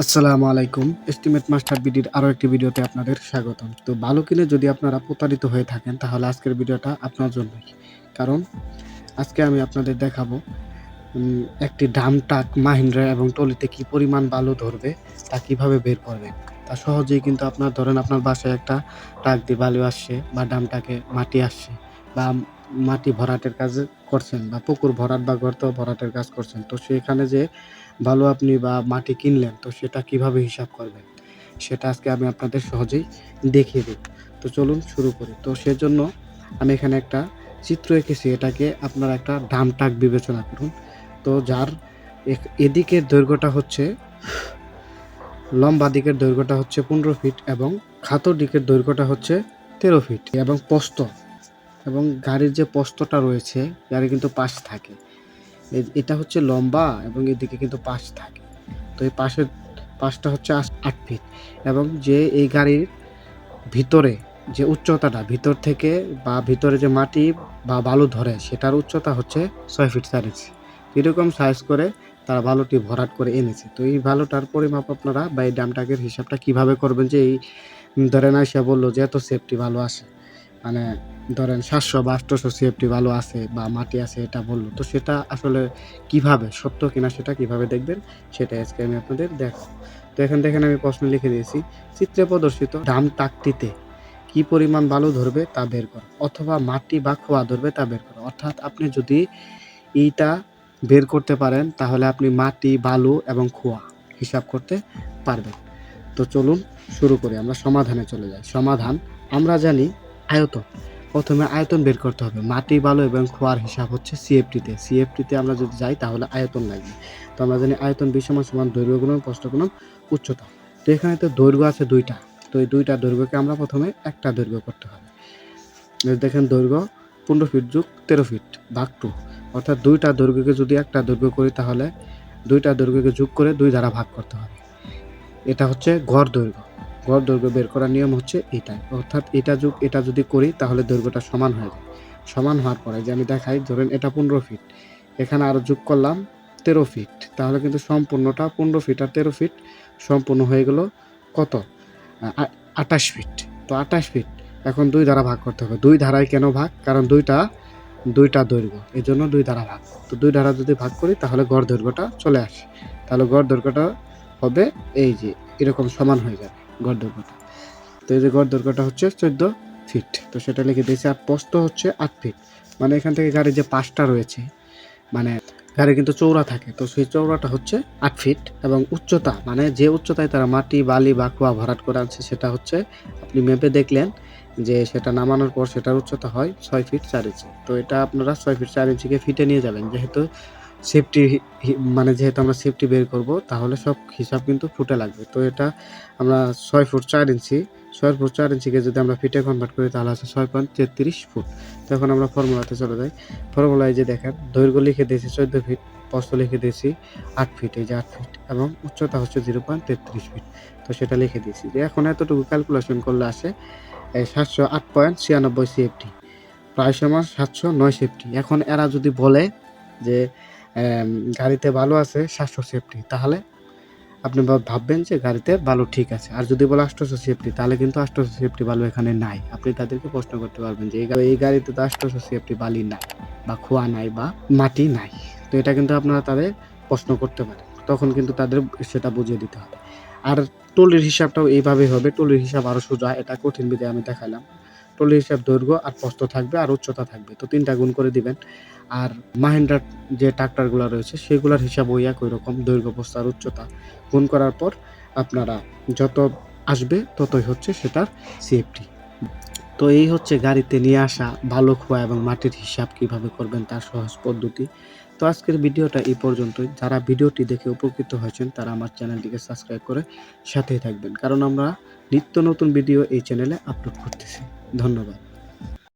আসসালামু আলাইকুম। Estimate master বিডির আরো একটি ভিডিওতে আপনাদের স্বাগতম। তো বালু কিনে যদি আপনারা প্রতারিত হয়ে থাকেন তাহলে আজকের ভিডিওটা আপনার জন্যই। কারণ আজকে আমি আপনাদের দেখাবো একটি ডাম ট্রাক মাহিন্দ্রা এবং টলিতে কি পরিমাণ বালু ধরবে তা কিভাবে বের করবেন। তা সহজেই কিন্তু আপনার ধরেন আপনার বাসায় একটা ট্রাক দিয়ে বালু আসছে বা ডাম ট্রাকে মাটি আসছে বা মাটি ভরাটের কাজ করছেন বা পুকুর ভরাট বা গর্ত ভরাটের কাজ করছেন। তো সেখানে যে বালু আপনি বা মাটি কিনলেন তো সেটা কিভাবে হিসাব করবেন সেটা আজকে আমি আপনাদের সহজেই দেখিয়ে দেব। তো চলুন শুরু করি। তো সেজন্য আমি এখানে একটা চিত্র এঁকেছি, এটাকে আপনারা একটা ডাম ট্রাক বিবেচনা করুন। তো যার এদিকের দৈর্ঘ্যটা হচ্ছে লম্বা দিকের দৈর্ঘ্যটা হচ্ছে 15 ফিট এবং খাটো দিকের দৈর্ঘ্যটা হচ্ছে 13 ফিট এবং প্রস্থ এবং গাড়ির যে প্রস্থটা রয়েছে গাড়ি কিন্তু পাশ থাকে, এটা হচ্ছে লম্বা এবং এদিকে কিন্তু পাশ থাকে। তো এই পাশটা হচ্ছে 8 ফিট এবং যে এই গাড়ির ভিতরে যে উচ্চতাটা ভিতর থেকে বা ভিতরে যে মাটি বা বালু ধরে সেটার উচ্চতা হচ্ছে 6 ফিট 4 ইঞ্চি। এরকম সাইজ করে তারা বালুটি ভরাট করে এনেছে। তো এই বালুটার পরিমাপ আপনারা বা এই ডাম ট্রাকের হিসাবটা কিভাবে করবেন যে এই ধরেন আইসা বলল যে এত সেফটি বালু আসে, মানে ধরেন 700 বা 800 সিএফটি বালু আছে বা মাটি আছে এটা বললো। তো সেটা আসলে কিভাবে সত্য কিনা সেটা কিভাবে দেখবেন সেটাই আজকে আমি আপনাদের দেখাবো। তো এখান থেকে আমি প্রশ্ন লিখে দিয়েছি, চিত্রে প্রদর্শিত ডাম ট্রাকটিতে কি পরিমাণ বালু ধরবে তা বের করো, অথবা মাটি বা খোয়া ধরবে তা বের করো। অর্থাৎ আপনি যদি এইটা বের করতে পারেন তাহলে আপনি মাটি, বালু এবং খোয়া হিসাব করতে পারবেন। তো চলুন শুরু করি, আমরা সমাধানে চলে যাই। সমাধান, আমরা জানি আয়তন। প্রথমে আয়তন বের করতে হবে। মাটি, বালু এবং খোয়ার হিসাব হচ্ছে সিএফটিতে আমরা যদি যাই তাহলে আয়তন লাগবে। তো আমরা জানি আয়তন বি সমান সমান দৈর্ঘ্য গুণন প্রস্থ গুণন উচ্চতা। তো এখানে তো দৈর্ঘ্য আছে দুইটা, তো এই দুইটা দৈর্ঘ্যকে আমরা প্রথমে একটা দৈর্ঘ্য করতে হবে। দেখেন দৈর্ঘ্য 15 ফিট যোগ 13 ফিট ভাগ 2, অর্থাৎ দুইটা দৈর্ঘ্যকে যদি একটা দৈর্ঘ্য করি তাহলে দুইটা দৈর্ঘ্যকে যোগ করে 2 দ্বারা ভাগ করতে হবে। এটা হচ্ছে গড় দৈর্ঘ্য। গড় দৈর্ঘ্য বের করার নিয়ম হচ্ছে এটাই, অর্থাৎ এটা যোগ এটা যদি করি তাহলে দৈর্ঘ্যটা সমান হয়ে যায়। সমান হওয়ার পরে যে আমি দেখাই, ধরেন এটা 15 ফিট, এখানে আরও যোগ করলাম 13 ফিট, তাহলে কিন্তু সম্পূর্ণটা 15 ফিট আর 13 ফিট সম্পূর্ণ হয়ে গেল কত, 28 ফিট। তো 28 ফিট এখন 2 দ্বারা ভাগ করতে হবে। 2 ধারায় কেন ভাগ, কারণ দুইটা দৈর্ঘ্য, এই জন্য 2 দ্বারা ভাগ। তো 2 দ্বারা যদি ভাগ করি তাহলে গড় দৈর্ঘ্যটা চলে আসে। তাহলে গড় দৈর্ঘ্যটা হবে এই যে এরকম সমান হয়ে যাবে গড় দৈর্ঘ্যটা। তো এই যে গড় দৈর্ঘ্যটা হচ্ছে 14 ফিট, তো সেটা লিখে দিয়েছি। আর প্রস্থ হচ্ছে 8 ফিট, মানে এখান থেকে গাড়ির যে পাশটা রয়েছে, মানে গাড়ি কিন্তু চৌড়া থাকে, তো সেই চৌড়াটা হচ্ছে 8 ফিট এবং উচ্চতা মানে যে উচ্চতায় তারা মাটি, বালি বা খোয়া ভরাট করে আনছে সেটা হচ্ছে, আপনি ম্যাপে দেখলেন যে সেটা নামানোর পর সেটার উচ্চতা হয় 6 ফিট 4 ইঞ্চি। তো এটা আপনারা 6 ফিট 4 ইঞ্চিকে ফিটে নিয়ে যাবেন, যেহেতু সেফটি মানে যেহেতু আমরা সেফটি বের করব তাহলে সব হিসাব কিন্তু ফুটে লাগবে। তো এটা আমরা 6 ফুট 4 ইঞ্চি, 6 ফুট 4 ইঞ্চিকে যদি আমরা ফিটে কনভার্ট করি তাহলে আছে 6.33 ফুট। তো এখন আমরা ফর্মুলাতে চলে যাই। ফর্মুলায় যে দেখেন দৈর্ঘ্য লিখে দিয়েছি 14 ফিট, প্রস্থ লিখে দিয়েছি 8 ফিট, এই যে 8 ফিট এবং উচ্চতা হচ্ছে 0.33 ফিট। তো সেটা লিখে দিয়েছি যে এখন এতটুকু ক্যালকুলেশন করলে আসে 708.96 সিএফটি, প্রায় সমান 709 সেফটি। এখন এরা যদি বলে যে গাড়িতে বালু আছে 700 সেফটি, তাহলে আপনি ভাববেন যে গাড়িতে বালু ঠিক আছে। আর যদি বলে 800 সেফটি, তাহলে কিন্তু 800 সেফটি বালু এখানে নাই। আপনি তাদেরকে প্রশ্ন করতে পারবেন যে এই গাড়িতে তো 800 সেফটি বালি নাই বা খোয়া নাই বা মাটি নাই। তো এটা কিন্তু আপনারা তাদের প্রশ্ন করতে পারেন, তখন কিন্তু তাদের সেটা বুঝিয়ে দিতে হবে। আর টলির হিসাবটাও এইভাবেই হবে। টলির হিসাব আরও সোজা, এটা কঠিন বিধায় আমি দেখালাম। টলির হিসাব দৈর্ঘ্য আর প্রস্থ থাকবে আর উচ্চতা থাকবে, তো 3টা গুণ করে দিবেন। আর মাহিন্দ্রার যে ট্রাক্টরগুলো রয়েছে সেগুলোর হিসাব ওই একই রকম, দৈর্ঘ্য, প্রস্থ আর উচ্চতা গুণ করার পর আপনারা যত আসবে ততই হচ্ছে সেটার সেফটি। তো এই হচ্ছে গাড়িতে নিয়ে আসা বালু, খোয়া এবং মাটির হিসাব কিভাবে করবেন তার সহজ পদ্ধতি। তো আজকের ভিডিওটা এই পর্যন্তই। যারা ভিডিওটি দেখে উপকৃত হয়েছেন তারা আমার চ্যানেলটিকে সাবস্ক্রাইব করে সাথেই থাকবেন, কারণ আমরা নিত্য নতুন ভিডিও এই চ্যানেলে আপলোড করতেছি। ধন্যবাদ।